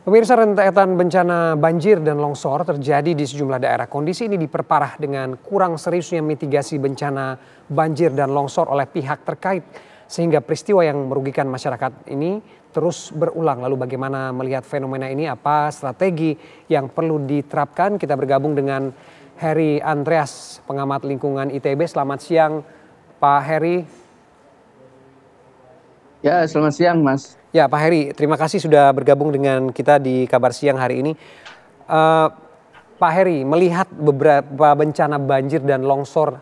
Pemirsa, rentetan bencana banjir dan longsor terjadi di sejumlah daerah. Kondisi ini diperparah dengan kurang seriusnya mitigasi bencana banjir dan longsor oleh pihak terkait. Sehingga peristiwa yang merugikan masyarakat ini terus berulang. Lalu bagaimana melihat fenomena ini? Apa strategi yang perlu diterapkan? Kita bergabung dengan Heri Andreas, pengamat lingkungan ITB. Selamat siang Pak Heri. Ya, selamat siang, Mas. Ya, Pak Heri, terima kasih sudah bergabung dengan kita di Kabar Siang hari ini. Pak Heri, melihat beberapa bencana banjir dan longsor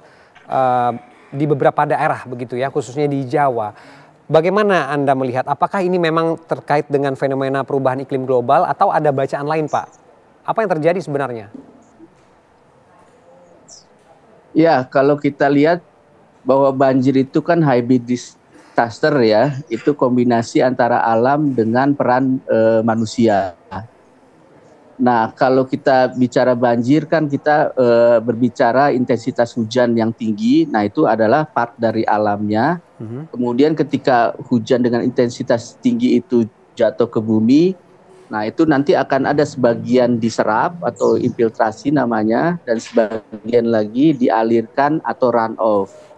di beberapa daerah begitu ya, khususnya di Jawa. Bagaimana Anda melihat? Apakah ini memang terkait dengan fenomena perubahan iklim global atau ada bacaan lain, Pak? Apa yang terjadi sebenarnya? Ya, kalau kita lihat bahwa banjir itu kan hybrid disaster ya, itu kombinasi antara alam dengan peran manusia. Nah, kalau kita bicara banjir kan kita berbicara intensitas hujan yang tinggi, nah itu adalah part dari alamnya. Kemudian ketika hujan dengan intensitas tinggi itu jatuh ke bumi, nah itu nanti akan ada sebagian diserap atau infiltrasi namanya, dan sebagian lagi dialirkan atau run off.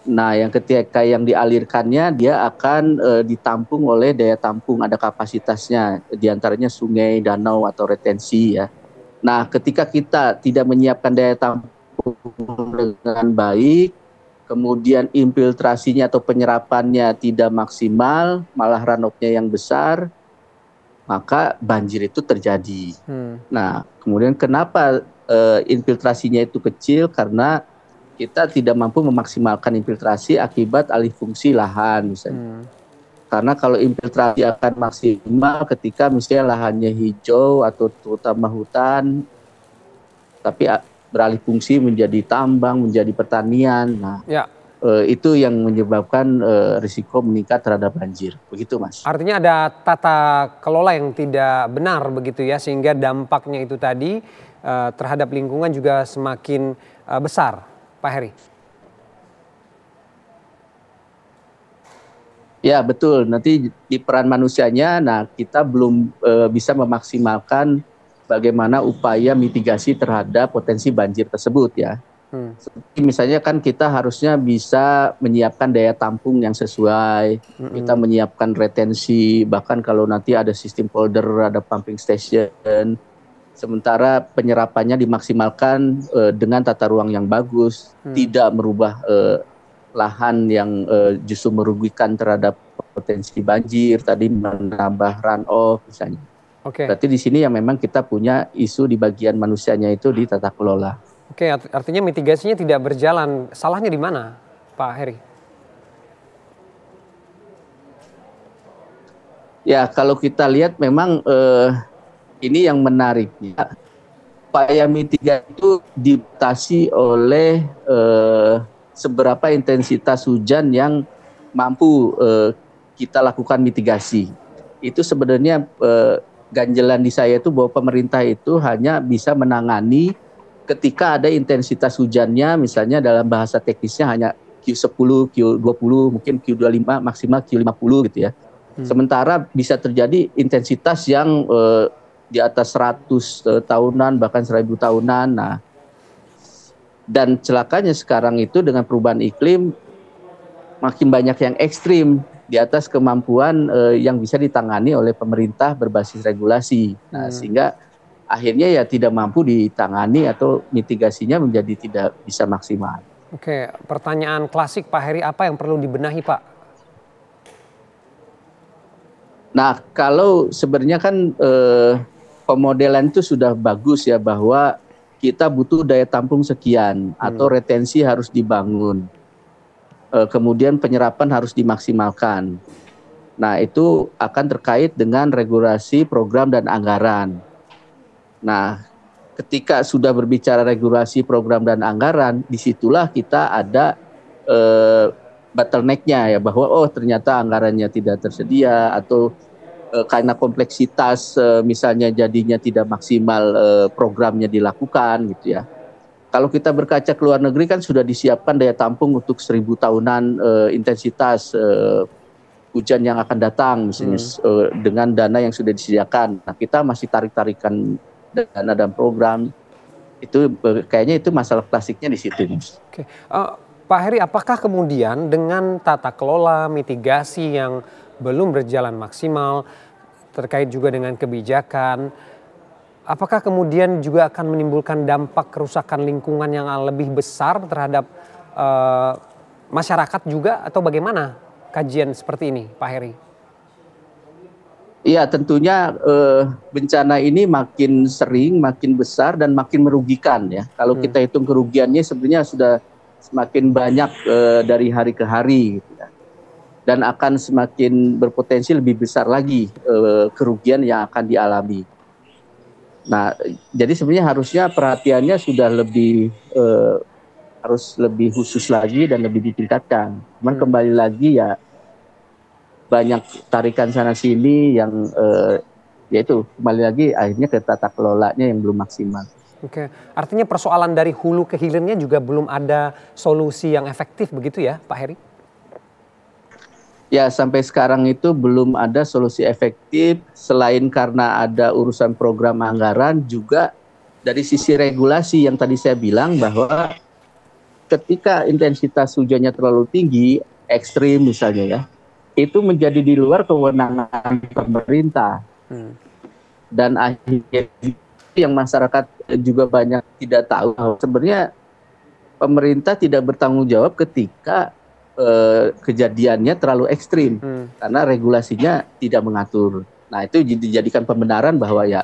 Nah, yang ketika yang dialirkannya dia akan ditampung oleh daya tampung, ada kapasitasnya, diantaranya sungai, danau atau retensi ya. Nah, ketika kita tidak menyiapkan daya tampung dengan baik, kemudian infiltrasinya atau penyerapannya tidak maksimal, malah runoff-nya yang besar, maka banjir itu terjadi. Nah, kemudian kenapa infiltrasinya itu kecil? Karena kita tidak mampu memaksimalkan infiltrasi akibat alih fungsi lahan misalnya. Karena kalau infiltrasi akan maksimal ketika misalnya lahannya hijau atau terutama hutan, tapi beralih fungsi menjadi tambang, menjadi pertanian. Nah, ya. Itu yang menyebabkan risiko meningkat terhadap banjir. Begitu, Mas. Artinya ada tata kelola yang tidak benar begitu ya, sehingga dampaknya itu tadi terhadap lingkungan juga semakin besar. Pak Heri. Ya betul, nanti di peran manusianya, nah kita belum bisa memaksimalkan bagaimana upaya mitigasi terhadap potensi banjir tersebut ya. Seperti misalnya kan kita harusnya bisa menyiapkan daya tampung yang sesuai, kita menyiapkan retensi, bahkan kalau nanti ada sistem polder, ada pumping station. Sementara penyerapannya dimaksimalkan dengan tata ruang yang bagus, tidak merubah lahan yang justru merugikan terhadap potensi banjir, tadi menambah runoff misalnya. Berarti di sini yang memang kita punya isu di bagian manusianya itu di tata kelola. Oke, artinya mitigasinya tidak berjalan. Salahnya di mana, Pak Heri? Ya, kalau kita lihat memang ini yang menariknya, upaya mitigasi itu dibatasi oleh seberapa intensitas hujan yang mampu kita lakukan mitigasi. Itu sebenarnya ganjelan di saya itu bahwa pemerintah itu hanya bisa menangani ketika ada intensitas hujannya, misalnya dalam bahasa teknisnya hanya Q10, Q20, mungkin Q25, maksimal Q50 gitu ya. Sementara bisa terjadi intensitas yang di atas 100 tahunan, bahkan 1000 tahunan. Nah, dan celakanya sekarang itu dengan perubahan iklim, makin banyak yang ekstrim di atas kemampuan yang bisa ditangani oleh pemerintah berbasis regulasi. Nah, sehingga akhirnya ya tidak mampu ditangani atau mitigasinya menjadi tidak bisa maksimal. Oke, pertanyaan klasik Pak Heri, apa yang perlu dibenahi Pak? Nah, kalau sebenarnya kan pemodelan itu sudah bagus ya, bahwa kita butuh daya tampung sekian atau retensi harus dibangun. Kemudian penyerapan harus dimaksimalkan. Nah, itu akan terkait dengan regulasi program dan anggaran. Nah, ketika sudah berbicara regulasi program dan anggaran, disitulah kita ada bottleneck-nya ya, bahwa oh ternyata anggarannya tidak tersedia atau karena kompleksitas misalnya jadinya tidak maksimal programnya dilakukan gitu ya. Kalau kita berkaca ke luar negeri kan sudah disiapkan daya tampung untuk 1000 tahunan intensitas hujan yang akan datang, misalnya dengan dana yang sudah disediakan. Nah, kita masih tarik-tarikan dana dan program. Itu kayaknya itu masalah klasiknya di situ. Oke. Pak Heri, apakah kemudian dengan tata kelola mitigasi yang belum berjalan maksimal terkait juga dengan kebijakan, apakah kemudian juga akan menimbulkan dampak kerusakan lingkungan yang lebih besar terhadap masyarakat juga, atau bagaimana kajian seperti ini, Pak Heri? Iya, tentunya bencana ini makin sering, makin besar, dan makin merugikan ya. Kalau kita hitung kerugiannya sebenarnya sudah semakin banyak dari hari ke hari, gitu ya. Dan akan semakin berpotensi lebih besar lagi kerugian yang akan dialami. Nah, jadi sebenarnya harusnya perhatiannya sudah lebih harus lebih khusus lagi dan lebih ditingkatkan. Cuman kembali lagi ya, banyak tarikan sana sini yang yaitu kembali lagi akhirnya ke tata kelolanya yang belum maksimal. Oke, artinya persoalan dari hulu ke hilirnya juga belum ada solusi yang efektif begitu ya, Pak Heri? Ya, sampai sekarang itu belum ada solusi efektif, selain karena ada urusan program anggaran, juga dari sisi regulasi yang tadi saya bilang bahwa ketika intensitas hujannya terlalu tinggi, ekstrim misalnya ya, itu menjadi di luar kewenangan pemerintah. Dan akhirnya yang masyarakat juga banyak tidak tahu, sebenarnya pemerintah tidak bertanggung jawab ketika kejadiannya terlalu ekstrim, karena regulasinya tidak mengatur. Nah, itu dijadikan pembenaran bahwa ya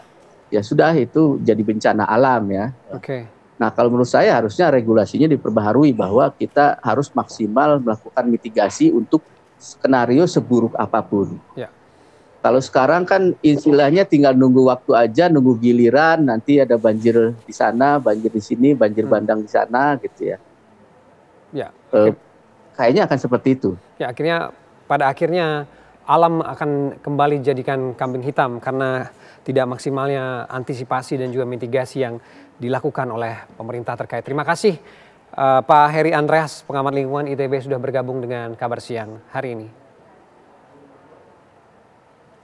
sudah, itu jadi bencana alam ya. Oke. Nah, kalau menurut saya harusnya regulasinya diperbaharui bahwa kita harus maksimal melakukan mitigasi untuk skenario seburuk apapun. Ya. Kalau sekarang kan istilahnya tinggal nunggu waktu aja, nunggu giliran, nanti ada banjir di sana, banjir di sini, banjir bandang di sana, gitu ya. Ya. Kayaknya akan seperti itu. Ya, pada akhirnya alam akan kembali jadikan kambing hitam karena tidak maksimalnya antisipasi dan juga mitigasi yang dilakukan oleh pemerintah terkait. Terima kasih Pak Heri Andreas, pengamat lingkungan ITB, sudah bergabung dengan Kabar Siang hari ini.